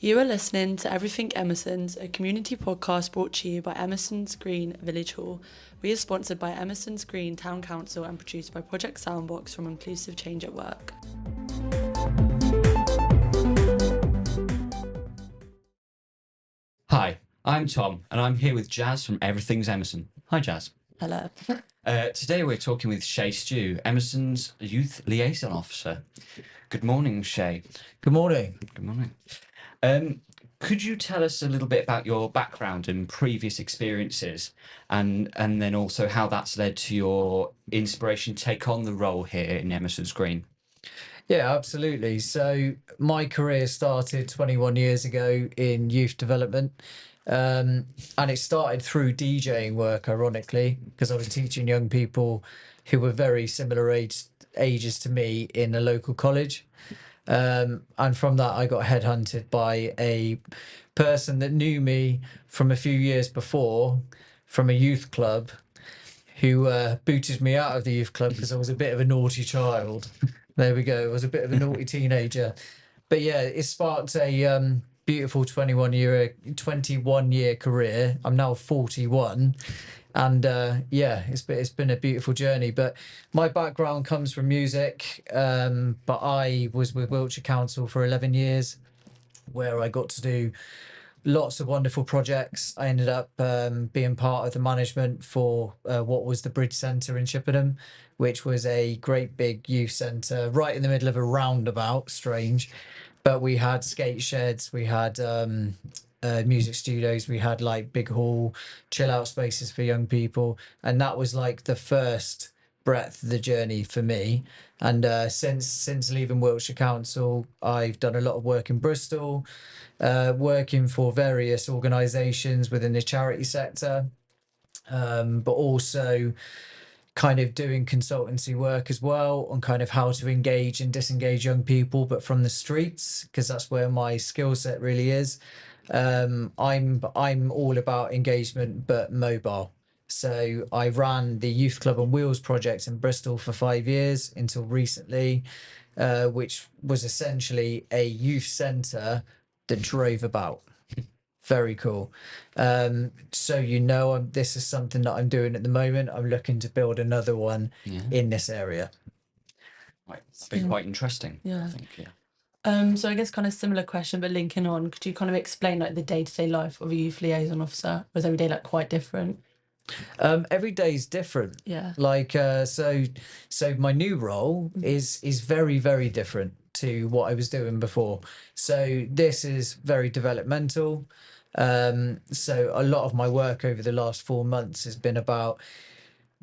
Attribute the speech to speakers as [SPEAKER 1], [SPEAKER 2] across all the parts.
[SPEAKER 1] You are listening to Everything Emersons, a community podcast brought to you by Emersons Green Village Hall. We are sponsored by Emersons Green Town Council and produced by Project Soundbox from Inclusive Change at Work.
[SPEAKER 2] Hi, I'm Tom, and I'm here with Jazz from Everything Emerson. Hi, Jazz.
[SPEAKER 1] Hello.
[SPEAKER 2] Today we're talking with Shea Stew, Emerson's Youth Liaison Officer. Good morning, Shay.
[SPEAKER 3] Good morning.
[SPEAKER 2] Good morning. Could you tell us a little bit about your background and previous experiences, and then also how that's led to your inspiration to take on the role here in Emerson's Green?
[SPEAKER 3] Yeah, absolutely. So my career started 21 years ago in youth development. And it started through DJing work, ironically, because I was teaching young people who were very similar ages to me in a local college. And from that, I got headhunted by a person that knew me from a few years before from a youth club who booted me out of the youth club because I was a bit of a naughty child. There we go. I was a bit of a naughty teenager. But yeah, it sparked a beautiful 21 year career. I'm now 41. And yeah, it's been a beautiful journey. But my background comes from music. But I was with Wiltshire Council for 11 years, where I got to do lots of wonderful projects. I ended up being part of the management for what was the Bridge Centre in Chippenham, which was a great big youth centre right in the middle of a roundabout. Strange. But we had skate sheds, we had music studios, we had like big hall, chill out spaces for young people. And that was like the first breadth of the journey for me. And since leaving Wiltshire Council, I've done a lot of work in Bristol, working for various organisations within the charity sector, but also kind of doing consultancy work as well on kind of how to engage and disengage young people, but from the streets, because that's where my skill set really is. I'm all about engagement, but mobile. So I ran the Youth Club on Wheels project in Bristol for 5 years until recently, which was essentially a youth centre that drove about. Very cool. So this is something that I'm doing at the moment. I'm looking to build another one in this area.
[SPEAKER 2] Right, that'd be quite interesting.
[SPEAKER 1] Yeah.
[SPEAKER 2] I think, yeah.
[SPEAKER 1] So I guess kind of similar question, but linking on, could you kind of explain like the day-to-day life of a youth liaison officer? Was every day like quite different?
[SPEAKER 3] Every day is different.
[SPEAKER 1] Yeah.
[SPEAKER 3] Like so my new role is very, very different to what I was doing before. So this is very developmental. So a lot of my work over the last 4 months has been about,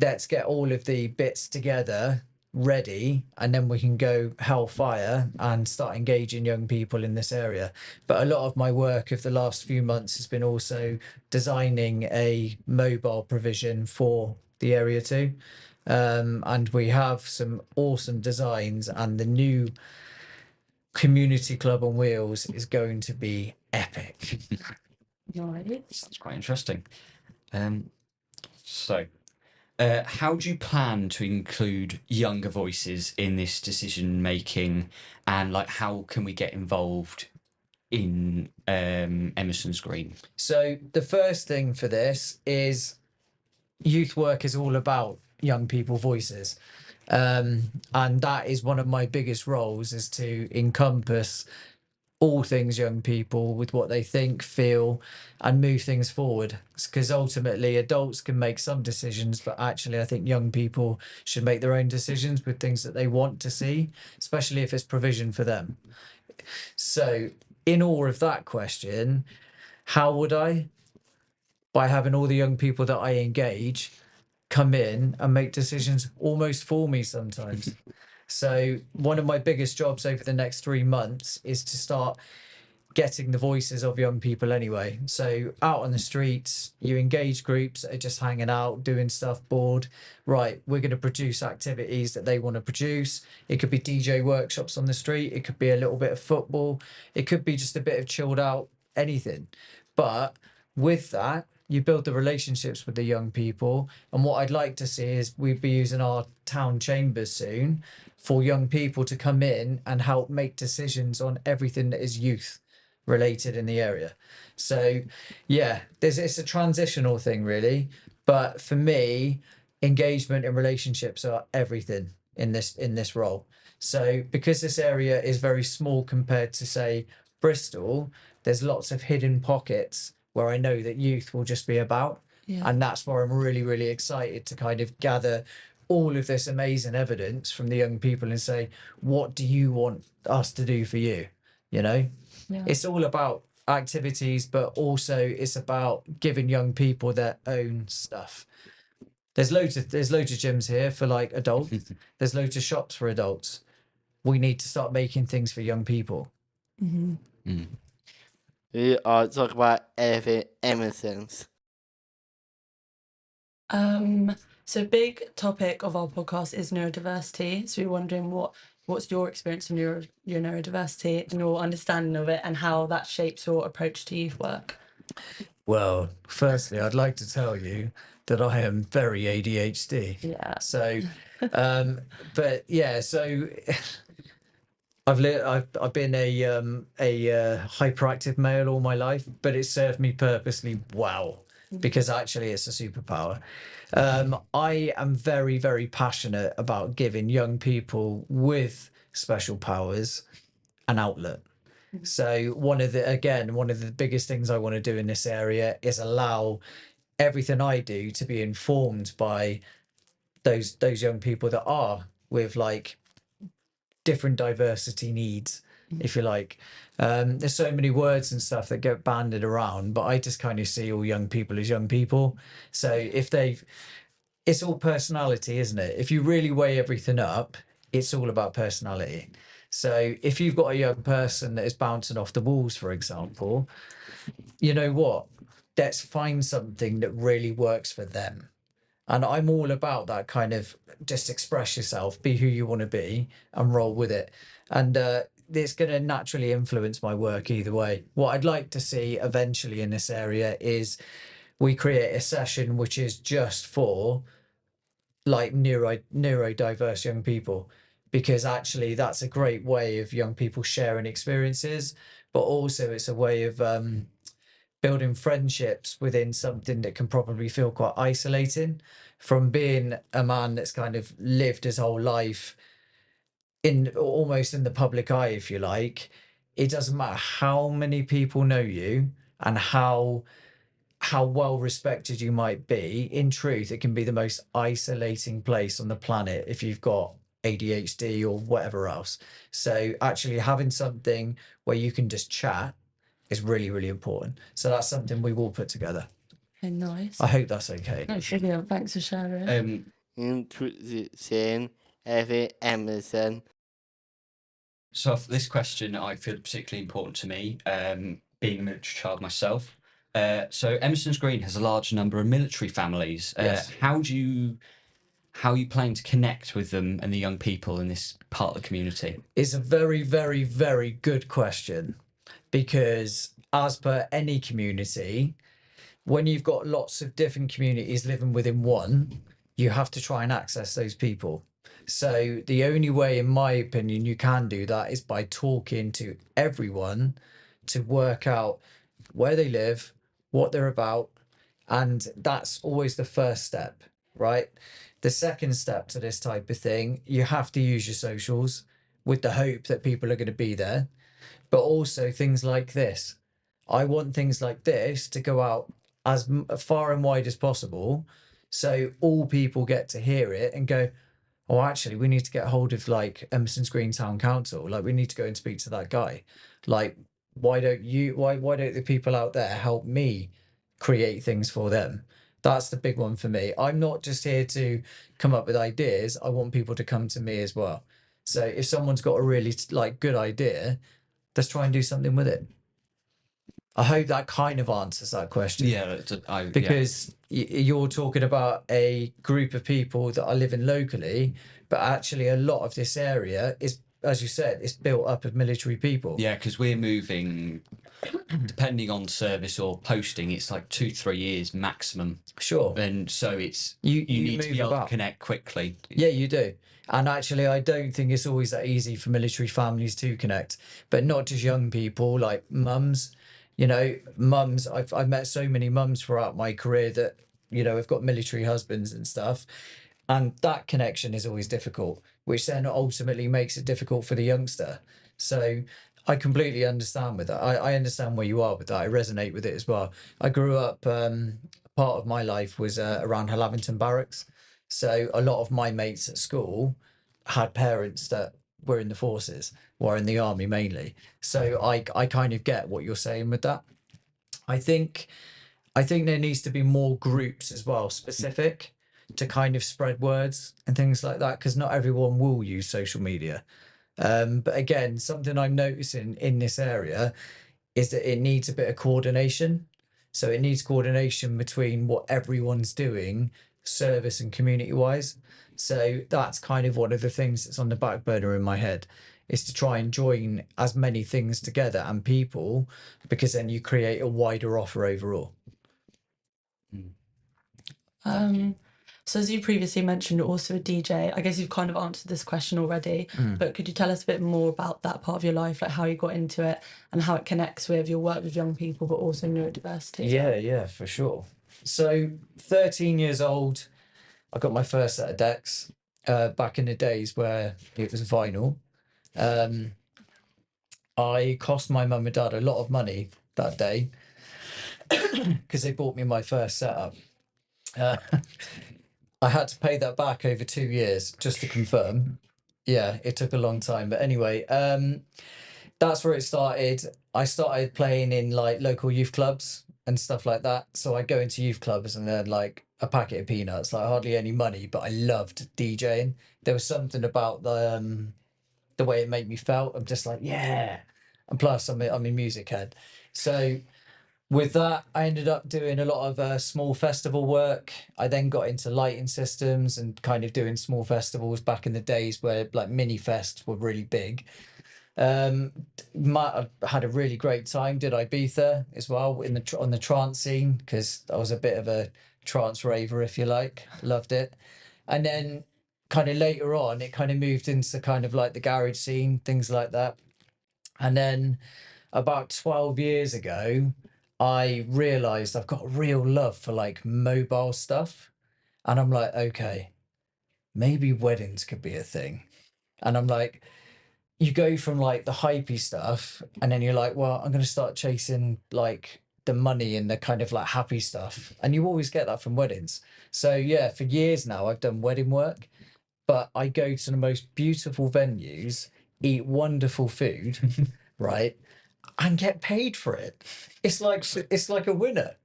[SPEAKER 3] let's get all of the bits together ready, and then we can go hellfire and start engaging young people in this area. But a lot of my work of the last few months has been also designing a mobile provision for the area too. And we have some awesome designs, and the new community club on wheels is going to be epic.
[SPEAKER 1] Right.
[SPEAKER 2] That's quite interesting. So how do you plan to include younger voices in this decision making, and like how can we get involved in Emerson's Green?
[SPEAKER 3] So the first thing for this is youth work is all about young people voices. And that is one of my biggest roles, is to encompass all things young people with what they think, feel, and move things forward. Because ultimately adults can make some decisions, but actually I think young people should make their own decisions with things that they want to see, especially if it's provision for them. So in all of that question, how would I? By having all the young people that I engage come in and make decisions almost for me sometimes. So one of my biggest jobs over the next 3 months is to start getting the voices of young people anyway. So out on the streets, you engage groups that are just hanging out, doing stuff, bored. Right, we're going to produce activities that they want to produce. It could be DJ workshops on the street. It could be a little bit of football. It could be just a bit of chilled out, anything. But with that, you build the relationships with the young people. And what I'd like to see is we'd be using our town chambers soon for young people to come in and help make decisions on everything that is youth. related in the area. So yeah, it's a transitional thing really. But for me, engagement and relationships are everything in this role. So because this area is very small compared to say Bristol, there's lots of hidden pockets where I know that youth will just be about.
[SPEAKER 1] Yeah.
[SPEAKER 3] And that's where I'm really, really excited to kind of gather all of this amazing evidence from the young people and say, what do you want us to do for you? You know,
[SPEAKER 1] Yeah.
[SPEAKER 3] it's all about activities, but also it's about giving young people their own stuff. There's loads of gyms here for like adults. There's loads of shops for adults. We need to start making things for young people.
[SPEAKER 4] We are talking about Everything Emersons.
[SPEAKER 1] So big topic of our podcast is neurodiversity. So we're wondering what's your experience of your neurodiversity and your understanding of it, and how that shapes your approach to youth work.
[SPEAKER 3] Well, firstly, I'd like to tell you that I am very ADHD.
[SPEAKER 1] Yeah.
[SPEAKER 3] So, but yeah, so I've been a hyperactive male all my life, but it served me purposely well because actually it's a superpower. I am very, very passionate about giving young people with special powers an outlet. So one of the biggest things I want to do in this area is allow everything I do to be informed by those young people that are with like different diversity needs, if you like. There's so many words and stuff that get banded around, but I just kind of see all young people as young people. So it's all personality, isn't it? If you really weigh everything up, it's all about personality. So if you've got a young person that is bouncing off the walls, for example, you know what? Let's find something that really works for them. And I'm all about that kind of just express yourself, be who you want to be and roll with it. And it's going to naturally influence my work either way. What I'd like to see eventually in this area is we create a session which is just for like neurodiverse young people, because actually that's a great way of young people sharing experiences, but also it's a way of building friendships within something that can probably feel quite isolating, from being a man that's kind of lived his whole life in almost in the public eye, if you like. It doesn't matter how many people know you and how well respected you might be. In truth, it can be the most isolating place on the planet if you've got ADHD or whatever else. So actually having something where you can just chat is really, really important. So that's something we will put together.
[SPEAKER 1] Okay, nice.
[SPEAKER 3] I hope that's okay.
[SPEAKER 1] No, brilliant. Thanks for sharing.
[SPEAKER 4] Introducing Everything Emerson.
[SPEAKER 2] So for this question, I feel particularly important to me, being a military child myself. So Emerson's Green has a large number of military families.
[SPEAKER 3] Yes.
[SPEAKER 2] How are you planning to connect with them and the young people in this part of the community?
[SPEAKER 3] It's a very, very, very good question, because as per any community, when you've got lots of different communities living within one, you have to try and access those people. So the only way, in my opinion, you can do that is by talking to everyone to work out where they live, what they're about, and that's always the first step, right? The second step to this type of thing, you have to use your socials with the hope that people are going to be there, but also things like this. I want things like this to go out as far and wide as possible, so all people get to hear it and go, oh, actually, we need to get hold of like Emerson's Green Town Council. Like, we need to go and speak to that guy. Like, why don't the people out there help me create things for them? That's the big one for me. I'm not just here to come up with ideas. I want people to come to me as well. So if someone's got a really like good idea, let's try and do something with it. I hope that kind of answers that question.
[SPEAKER 2] Yeah,
[SPEAKER 3] because you're talking about a group of people that are living locally, but actually a lot of this area is, as you said, it's built up of military people.
[SPEAKER 2] Yeah, because we're moving, depending on service or posting, it's like 2-3 years maximum.
[SPEAKER 3] Sure.
[SPEAKER 2] And so it's
[SPEAKER 3] You
[SPEAKER 2] need to
[SPEAKER 3] move
[SPEAKER 2] be able
[SPEAKER 3] about.
[SPEAKER 2] to connect quickly.
[SPEAKER 3] Yeah, you do. And actually, I don't think it's always that easy for military families to connect, but not just young people, like mums. You know, mums, I've met so many mums throughout my career that, you know, have got military husbands and stuff. And that connection is always difficult, which then ultimately makes it difficult for the youngster. So I completely understand with that. I understand where you are with that. I resonate with it as well. I grew up, part of my life was around Lavington Barracks. So a lot of my mates at school had parents that were in the forces, or in the army mainly. So I kind of get what you're saying with that. I think I think there needs to be more groups as well, specific to kind of spread words and things like that, because not everyone will use social media. But again, something I'm noticing in this area is that it needs a bit of coordination. So it needs coordination between what everyone's doing, service and community wise. So that's kind of one of the things that's on the back burner in my head, is to try and join as many things together and people, because then you create a wider offer overall.
[SPEAKER 1] So as you previously mentioned, you're also a DJ. I guess you've kind of answered this question already, but could you tell us a bit more about that part of your life, like how you got into it and how it connects with your work with young people, but also neurodiversity?
[SPEAKER 3] Yeah, for sure. So 13 years old, I got my first set of decks back in the days where it was vinyl. I cost my mum and dad a lot of money that day because they bought me my first setup. I had to pay that back over 2 years just to confirm. Yeah, it took a long time. But anyway, that's where it started. I started playing in like local youth clubs and stuff like that. So I'd go into youth clubs and then like a packet of peanuts, like hardly any money, but I loved DJing. There was something about the way it made me felt. I'm just like, yeah. And plus I'm a music head. So with that, I ended up doing a lot of small festival work. I then got into lighting systems and kind of doing small festivals back in the days where like mini fests were really big. I had a really great time. Did Ibiza as well in on the trance scene, because I was a bit of a trance raver, if you like. Loved it. And then kind of later on, it kind of moved into kind of like the garage scene, things like that. And then about 12 years ago, I realized I've got a real love for like mobile stuff. And I'm like, okay, maybe weddings could be a thing. And I'm like, you go from like the hypey stuff, and then you're like, well, I'm going to start chasing like the money and the kind of like happy stuff. And you always get that from weddings. So yeah, for years now, I've done wedding work, but I go to the most beautiful venues, eat wonderful food, right? And get paid for it. It's like a winner.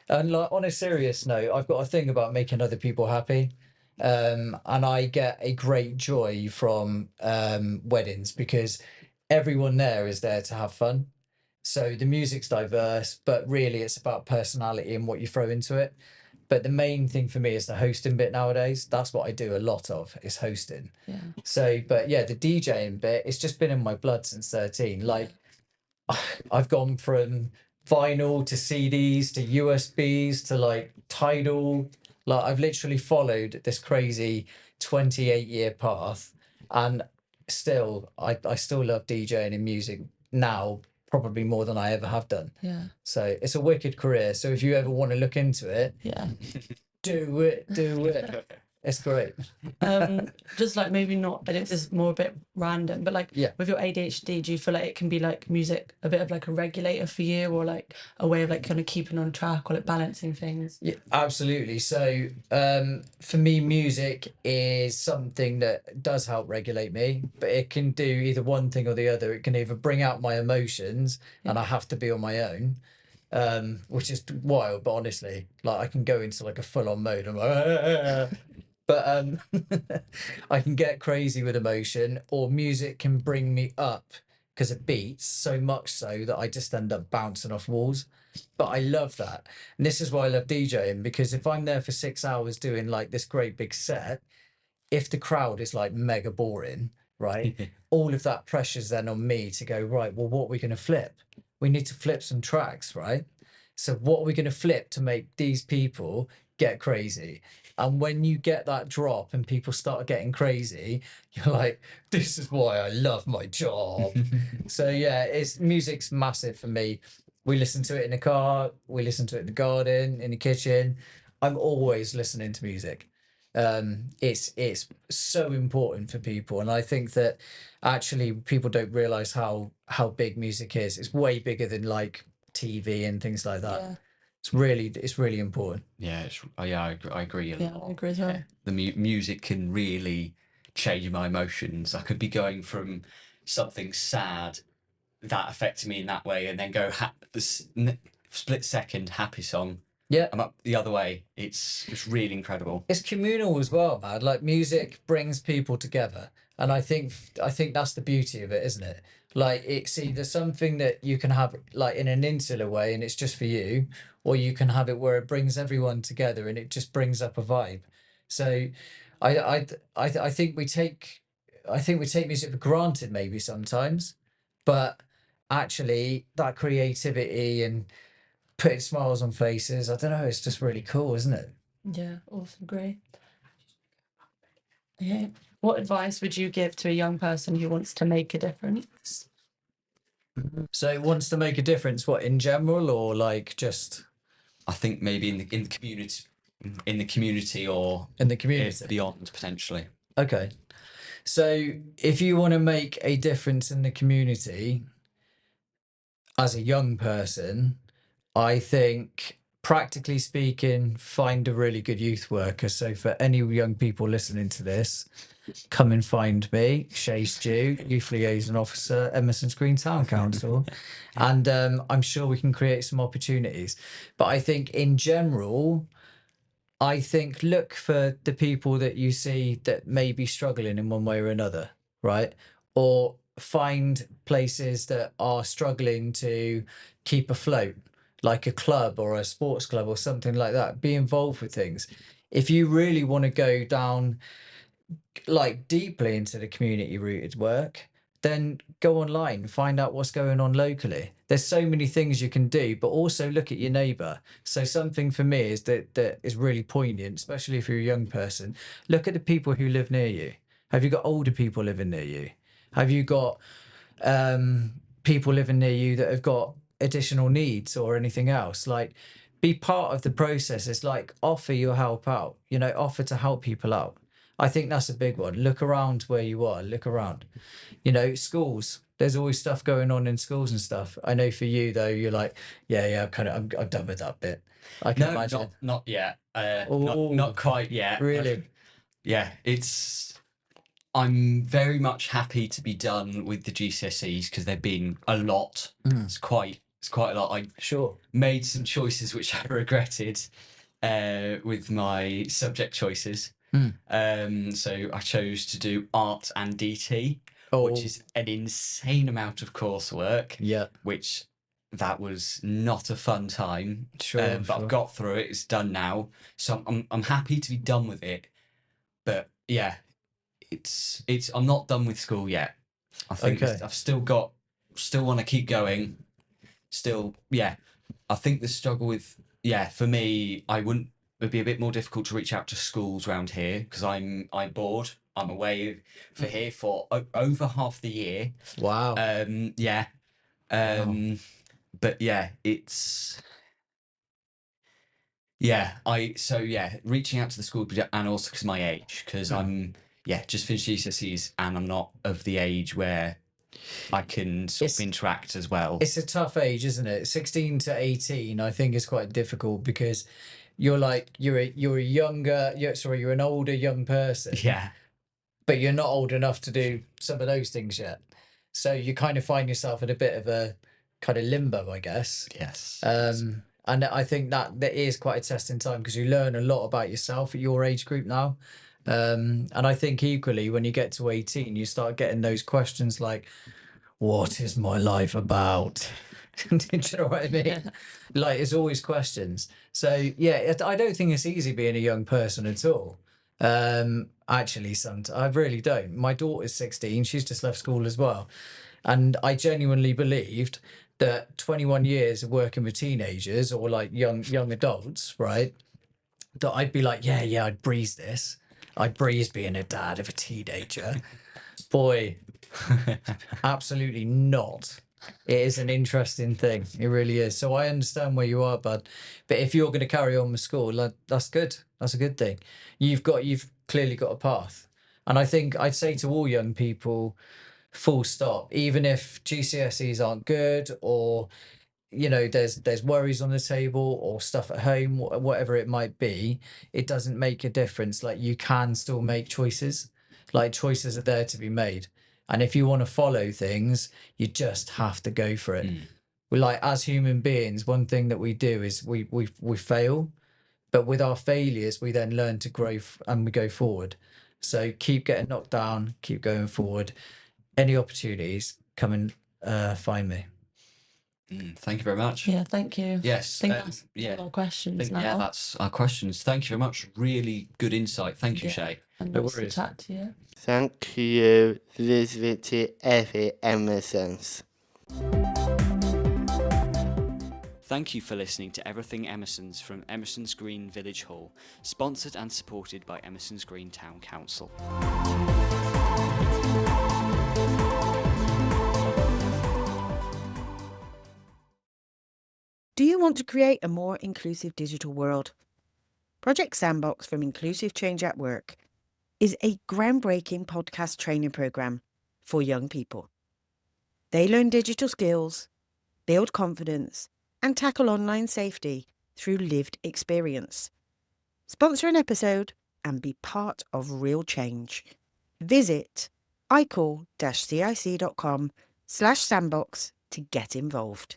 [SPEAKER 3] And like on a serious note, I've got a thing about making other people happy. And I get a great joy from weddings because everyone there is there to have fun. So the music's diverse, but really it's about personality and what you throw into it. But the main thing for me is the hosting bit nowadays. That's what I do a lot of, is hosting.
[SPEAKER 1] Yeah.
[SPEAKER 3] So, but yeah, the DJing bit, it's just been in my blood since 13. Like, I've gone from vinyl to CDs to USBs to like Tidal. Like I've literally followed this crazy 28-year path, and still I still love DJing and music now, probably more than I ever have done.
[SPEAKER 1] Yeah.
[SPEAKER 3] So it's a wicked career. So if you ever want to look into it,
[SPEAKER 1] Yeah.
[SPEAKER 3] do it. It's great.
[SPEAKER 1] Just like maybe not, I think this is more a bit random, but like
[SPEAKER 3] Yeah.
[SPEAKER 1] with your ADHD, do you feel like it can be like music a bit of like a regulator for you, or like a way of like kind of keeping on track or like balancing things?
[SPEAKER 3] Yeah, absolutely. So, for me, music is something that does help regulate me, but it can do either one thing or the other. It can either bring out my emotions, and I have to be on my own, which is wild, but honestly, like I can go into like a full-on mode. I'm like, but I can get crazy with emotion, or music can bring me up because it beats so much so that I just end up bouncing off walls. But I love that. And this is why I love DJing, because if I'm there for 6 hours doing like this great big set, if the crowd is like mega boring, right? All of that pressure's then on me to go, right, well, what are we going to flip? We need to flip some tracks, right? So what are we going to flip to make these people get crazy. And when you get that drop and people start getting crazy, you're like, this is why I love my job. So yeah, music's massive for me. We listen to it in the car, we listen to it in the garden, in the kitchen. I'm always listening to music. It's so important for people, and I think that actually people don't realize how big music is. It's way bigger than like TV and things like that.
[SPEAKER 1] Yeah.
[SPEAKER 3] It's really important.
[SPEAKER 2] Yeah, I agree a
[SPEAKER 1] Yeah,
[SPEAKER 2] lot.
[SPEAKER 1] I agree as well.
[SPEAKER 2] Yeah. The music can really change my emotions. I could be going from something sad that affected me in that way, and then go split second happy song.
[SPEAKER 3] Yeah,
[SPEAKER 2] I'm up the other way. It's really incredible.
[SPEAKER 3] it's communal as well, man. Like music brings people together, and I think that's the beauty of it, isn't it? Like it's either something that you can have like in an insular way, and it's just for you, or you can have it where it brings everyone together, and it just brings up a vibe. So, I think we take music for granted maybe sometimes, but actually that creativity and putting smiles on faces, I don't know, it's just really cool, isn't it?
[SPEAKER 1] Yeah, awesome, great. Yeah. What advice would you give to a young person who wants to make a difference?
[SPEAKER 3] So it wants to make a difference, what, in general, or like just
[SPEAKER 2] I think maybe in the community or
[SPEAKER 3] in the community?
[SPEAKER 2] beyond potentially.
[SPEAKER 3] Okay. So if you want to make a difference in the community as a young person, I think practically speaking, find a really good youth worker. So for any young people listening to this, come and find me, Shea Stew, Youth Liaison Officer, Emersons Green Town Council. And I'm sure we can create some opportunities. But I think in general, I think look for the people that you see that may be struggling in one way or another, right? Or find places that are struggling to keep afloat, like a club or a sports club or something like that. Be involved with things. If you really want to go down like deeply into the community rooted work, then go online, find out what's going on locally. There's so many things you can do, but also look at your neighbour. So something for me is that is really poignant, especially if you're a young person. Look at the people who live near you. Have you got older people living near you? Have you got people living near you that have got additional needs or anything else? Like, be part of the process. It's like offer your help out, offer to help people out. I think that's a big one. Look around where you are. Look around. Schools. There's always stuff going on in schools and stuff. I know for you though, you're like, yeah, I'm done with that bit. I can imagine.
[SPEAKER 2] Not yet. Not quite yet.
[SPEAKER 3] Really?
[SPEAKER 2] Yeah, I'm very much happy to be done with the GCSEs because they've been a lot. It's quite a lot. I
[SPEAKER 3] Sure.
[SPEAKER 2] made some choices which I regretted with my subject choices. So I chose to do art and DT, which is an insane amount of coursework.
[SPEAKER 3] Yeah.
[SPEAKER 2] Which that was not a fun time.
[SPEAKER 3] Sure.
[SPEAKER 2] But I've got through it. It's done now, so I'm happy to be done with it. But yeah, it's I'm not done with school yet. I think I've still want to keep going. Still, yeah. I think the struggle with for me, it'd be a bit more difficult to reach out to schools around here because I'm bored. I'm away for here for over half the year.
[SPEAKER 3] Wow.
[SPEAKER 2] Yeah. But yeah, it's reaching out to the school and also because my age, because I'm just finished GCSEs and I'm not of the age where I can sort of interact as well.
[SPEAKER 3] It's a tough age, isn't it? 16 to 18, I think is quite difficult because you're an older young person.
[SPEAKER 2] Yeah.
[SPEAKER 3] But you're not old enough to do some of those things yet. So you kind of find yourself in a bit of a kind of limbo, I guess.
[SPEAKER 2] Yes.
[SPEAKER 3] And I think that is quite a testing time because you learn a lot about yourself at your age group now. And I think equally when you get to 18, you start getting those questions like, what is my life about? Do you know what I mean? Like, it's always questions. So yeah, I don't think it's easy being a young person at all. Actually, sometimes I really don't. My daughter's 16. She's just left school as well. And I genuinely believed that 21 years of working with teenagers or like young adults, right, that I'd be like, yeah, I'd breeze this. I'd breeze being a dad of a teenager. Boy, absolutely not. It is an interesting thing. It really is. So I understand where you are, bud. But if you're going to carry on with school, like, that's good. That's a good thing. You've clearly got a path. And I think I'd say to all young people, full stop, even if GCSEs aren't good, or there's worries on the table or stuff at home, whatever it might be, it doesn't make a difference. Like, you can still make choices. Like, choices are there to be made, and if you want to follow things, you just have to go for it. We, like, as human beings, one thing that we do is we fail, but with our failures we then learn to grow and we go forward. So keep getting knocked down, keep going forward. Any opportunities, come and find me.
[SPEAKER 2] Thank you very much.
[SPEAKER 1] Yeah, thank you.
[SPEAKER 2] Yes.
[SPEAKER 1] I think that's all our questions now.
[SPEAKER 2] Yeah, that's our questions. Thank you very much. Really good insight. Thank you,
[SPEAKER 1] Yeah.
[SPEAKER 2] Shay.
[SPEAKER 1] And
[SPEAKER 3] No
[SPEAKER 1] nice to
[SPEAKER 3] worries.
[SPEAKER 1] chat to you.
[SPEAKER 4] Thank you for listening to Everything Emersons.
[SPEAKER 2] Thank you for listening to Everything Emersons from Emersons Green Village Hall, sponsored and supported by Emersons Green Town Council.
[SPEAKER 5] Do you want to create a more inclusive digital world? Project Sandbox from Inclusive Change at Work is a groundbreaking podcast training program for young people. They learn digital skills, build confidence, and tackle online safety through lived experience. Sponsor an episode and be part of real change. Visit icall-cic.com/sandbox to get involved.